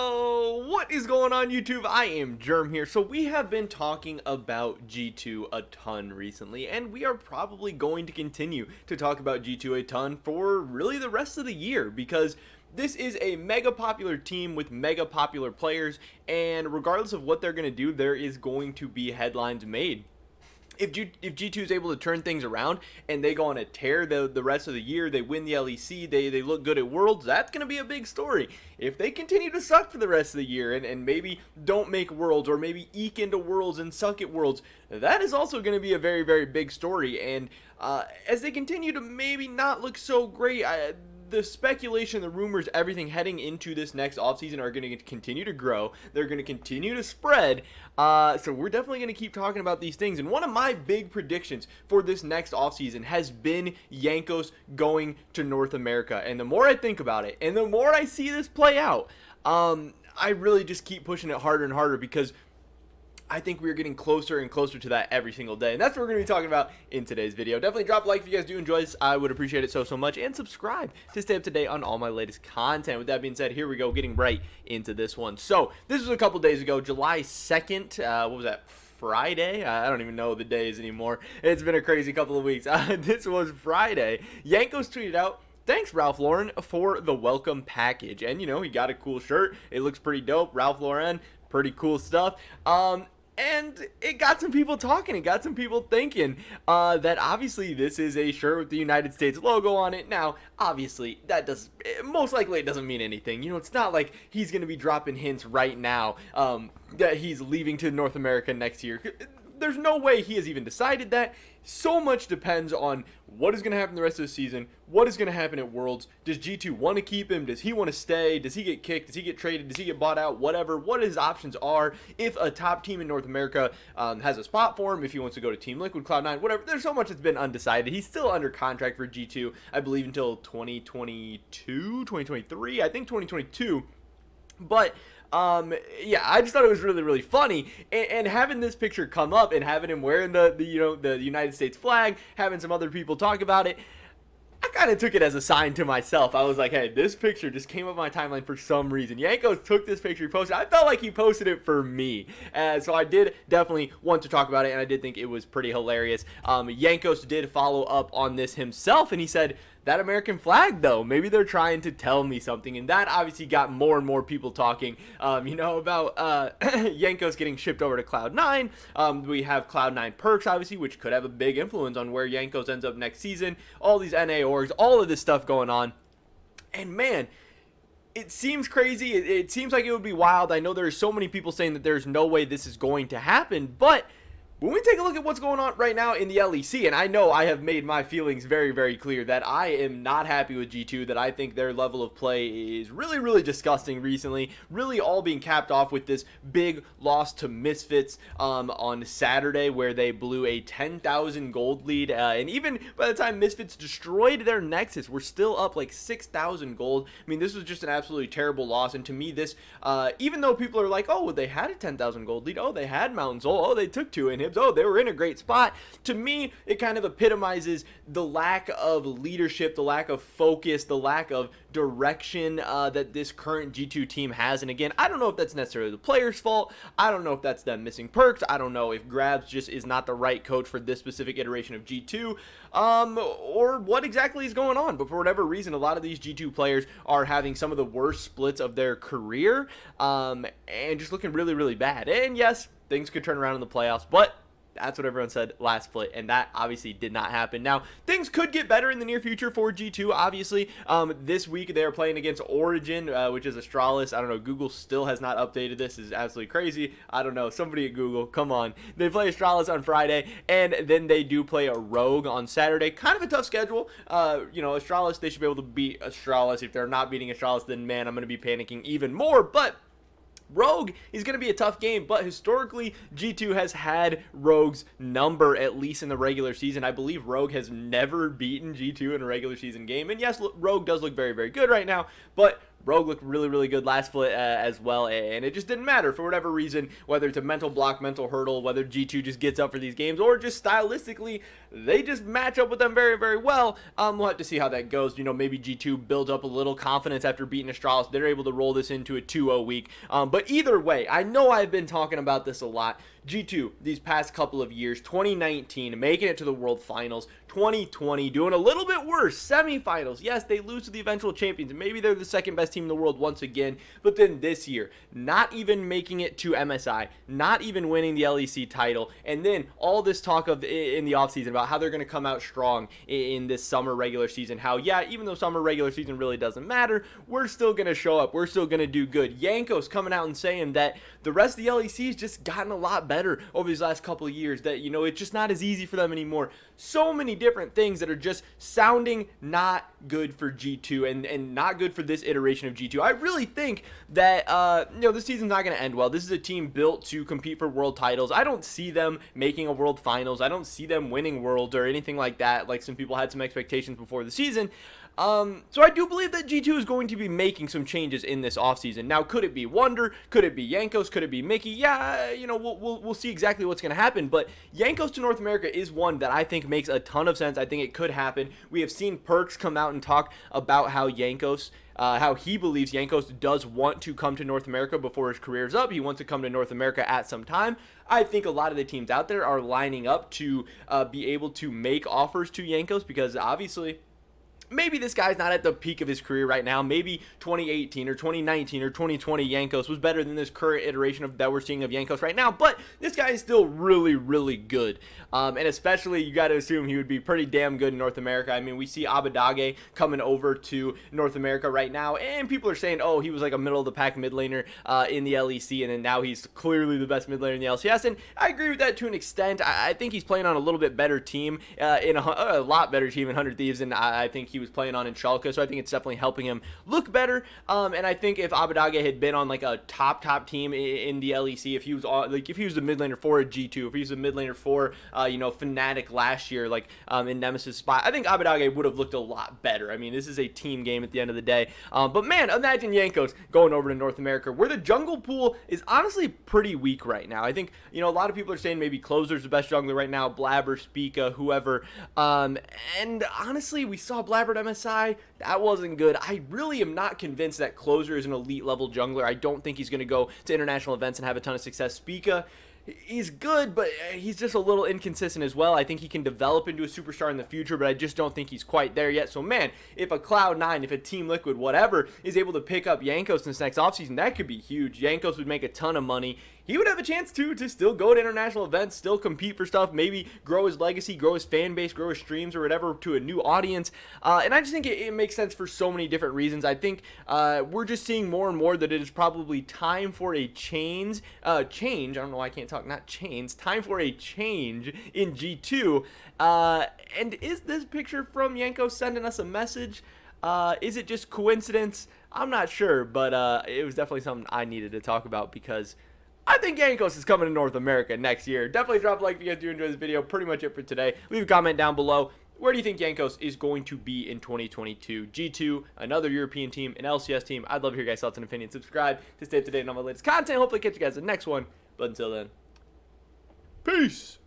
Yo, what is going on YouTube? I am Germ here. So we have been talking about G2 a ton recently, and we are probably going to continue to talk about G2 a ton for really the rest of the year, because this is a mega popular team with mega popular players, and regardless of what they're going to do, there is going to be headlines made. If G2 is able to turn things around and they go on a tear the rest of the year, they win the LEC, they look good at Worlds, that's going to be a big story. If they continue to suck for the rest of the year and maybe don't make Worlds, or maybe eke into Worlds and suck at Worlds, that is also going to be a very, very big story. And as they continue to maybe not look so great, the speculation, the rumors, everything heading into this next offseason are going to continue to grow. They're going to continue to spread. So we're definitely going to keep talking about these things. And one of my big predictions for this next offseason has been Jankos going to North America. And the more I think about it, and the more I see this play out, I really just keep pushing it harder and harder, because I think we're getting closer and closer to that every single day. And that's what we're going to be talking about in today's video. Definitely drop a like if you guys do enjoy this. I would appreciate it so much. And subscribe to stay up to date on all my latest content. With that being said, here we go, getting right into this one. So this was a couple days ago, July 2nd. What was that? Friday? I don't even know the days anymore. It's been a crazy couple of weeks. This was Friday. Jankos tweeted out, "Thanks, Ralph Lauren, for the welcome package." And, you know, he got a cool shirt. It looks pretty dope. Ralph Lauren, pretty cool stuff. And it got some people talking. It got some people thinking that obviously this is a shirt with the United States logo on it. Now, obviously, most likely it doesn't mean anything. You know, it's not like he's going to be dropping hints right now that he's leaving to North America next year. There's no way he has even decided that. So much depends on what is going to happen the rest of the season, what is going to happen at Worlds. Does G2 want to keep him? Does he want to stay? Does he get kicked? Does he get traded? Does he get bought out? Whatever. What his options are. If a top team in North America has a spot for him, if he wants to go to Team Liquid, Cloud9, whatever. There's so much that's been undecided. He's still under contract for G2, I believe, until 2022, 2023. I think 2022. But yeah, I just thought it was really, really funny, and having this picture come up and having him wearing the United States flag, having some other people talk about it, I kind of took it as a sign to myself. I was like, hey, this picture just came up my timeline for some reason. Jankos took this picture, he posted it. I felt like he posted it for me. So I did definitely want to talk about it, and I did think it was pretty hilarious. Jankos did follow up on this himself, and he said, "That American flag, though, maybe they're trying to tell me something." And that obviously got more and more people talking, you know, about Jankos getting shipped over to Cloud9. We have Cloud9 perks, obviously, which could have a big influence on where Jankos ends up next season. All these NA orgs, all of this stuff going on. And man, it seems crazy. It seems like it would be wild. I know there's so many people saying that there's no way this is going to happen, but when we take a look at what's going on right now in the LEC, and I know I have made my feelings very, very clear that I am not happy with G2, that I think their level of play is really, really disgusting recently, really all being capped off with this big loss to Misfits on Saturday, where they blew a 10,000 gold lead, and even by the time Misfits destroyed their Nexus, we're still up like 6,000 gold. I mean, this was just an absolutely terrible loss, and to me, this, even though people are like, oh, well, they had a 10,000 gold lead, oh, they had Mountain Soul, oh, they took 2 inhibs, oh, they were in a great spot. To me, it kind of epitomizes the lack of leadership, the lack of focus, the lack of direction that this current G2 team has. And again, I don't know if that's necessarily the players' fault. I don't know if that's them missing perks. I don't know if Grabs just is not the right coach for this specific iteration of G2, or what exactly is going on. But for whatever reason, a lot of these G2 players are having some of the worst splits of their career, and just looking really, really bad. And yes, things could turn around in the playoffs, but that's what everyone said last split, and that obviously did not happen. Now, things could get better in the near future for G2, obviously. This week, they are playing against Origin, which is Astralis. I don't know, Google still has not updated this. This is absolutely crazy. I don't know, somebody at Google, come on. They play Astralis on Friday, and then they do play a Rogue on Saturday. Kind of a tough schedule. You know, Astralis, they should be able to beat Astralis. If they're not beating Astralis, then, man, I'm going to be panicking even more, but Rogue is going to be a tough game, but historically, G2 has had Rogue's number, at least in the regular season. I believe Rogue has never beaten G2 in a regular season game, and yes, Rogue does look very, very good right now, but Rogue looked really, really good last split as well, and it just didn't matter for whatever reason, whether it's a mental block, mental hurdle, whether G2 just gets up for these games, or just stylistically, they just match up with them very, very well. We'll have to see how that goes. You know, maybe G2 builds up a little confidence after beating Astralis. They're able to roll this into a 2-0 week. But either way, I know I've been talking about this a lot. G2, these past couple of years, 2019, making it to the World Finals, 2020, doing a little bit worse, semifinals. Yes, they lose to the eventual champions, and maybe they're the second best team in the world once again, but then this year, not even making it to MSI, not even winning the LEC title, and then all this talk of in the offseason about how they're going to come out strong in this summer regular season, how, yeah, even though summer regular season really doesn't matter, we're still going to show up, we're still going to do good. Jankos coming out and saying that the rest of the LEC has just gotten a lot better over these last couple of years, that, you know, it's just not as easy for them anymore. So many different things that are just sounding not good for G2 and not good for this iteration of G2. I really think that, you know, this season's not going to end well. This is a team built to compete for world titles. I don't see them making a world finals. I don't see them winning worlds or anything like that, like some people had some expectations before the season. So I do believe that G2 is going to be making some changes in this offseason. Now, could it be Wonder? Could it be Jankos? Could it be Mickey? Yeah, you know, we'll see exactly what's going to happen. But Jankos to North America is one that I think makes a ton of sense. I think it could happen. We have seen Perks come out and talk about how Jankos, how he believes Jankos does want to come to North America before his career's up. He wants to come to North America at some time. I think a lot of the teams out there are lining up to be able to make offers to Jankos because obviously maybe this guy's not at the peak of his career right now. Maybe 2018 or 2019 or 2020 Jankos was better than this current iteration of that we're seeing of Jankos right now. But this guy is still really, really good. And especially, you got to assume he would be pretty damn good in North America. I mean, we see Abadage coming over to North America right now, and people are saying, oh, he was like a middle-of-the-pack mid laner in the LEC, and then now he's clearly the best mid laner in the LCS. And I agree with that to an extent. I think he's playing on a little bit better team, in a lot better team in 100 Thieves than I think he was playing on in Schalke, so I think it's definitely helping him look better. And I think if Abadage had been on like a top team in the LEC, if he was on, like if he was the mid laner for a G2, if he was the mid laner for you know, Fnatic last year, like in Nemesis spot, I think Abadage would have looked a lot better. I mean, this is a team game at the end of the day. But man, imagine Jankos going over to North America, where the jungle pool is honestly pretty weak right now. I think, you know, a lot of people are saying maybe Closer's the best jungler right now, Blabber, Spica, whoever. And honestly, we saw Blabber at MSI. That wasn't good. I really am not convinced that Closer is an elite level jungler. I don't think he's going to go to international events and have a ton of success. Spica, he's good, but he's just a little inconsistent as well. I think he can develop into a superstar in the future, but I just don't think he's quite there yet. So, man, if a Cloud9, if a Team Liquid, whatever, is able to pick up Jankos in this next offseason, that could be huge. Jankos would make a ton of money. He would have a chance, too, to still go to international events, still compete for stuff, maybe grow his legacy, grow his fan base, grow his streams or whatever to a new audience. And I just think it makes sense for so many different reasons. I think we're just seeing more and more that it is probably time for a change. I don't know why I can't talk, not change. Time for a change in G2. And is this picture from Jankos sending us a message? Is it just coincidence? I'm not sure, but it was definitely something I needed to talk about because I think Jankos is coming to North America next year. Definitely drop a like if you guys do enjoy this video. Pretty much it for today. Leave a comment down below. Where do you think Jankos is going to be in 2022? G2, another European team, an LCS team. I'd love to hear your guys' thoughts and opinions. Subscribe to stay up to date on my latest content. Hopefully catch you guys in the next one. But until then, peace.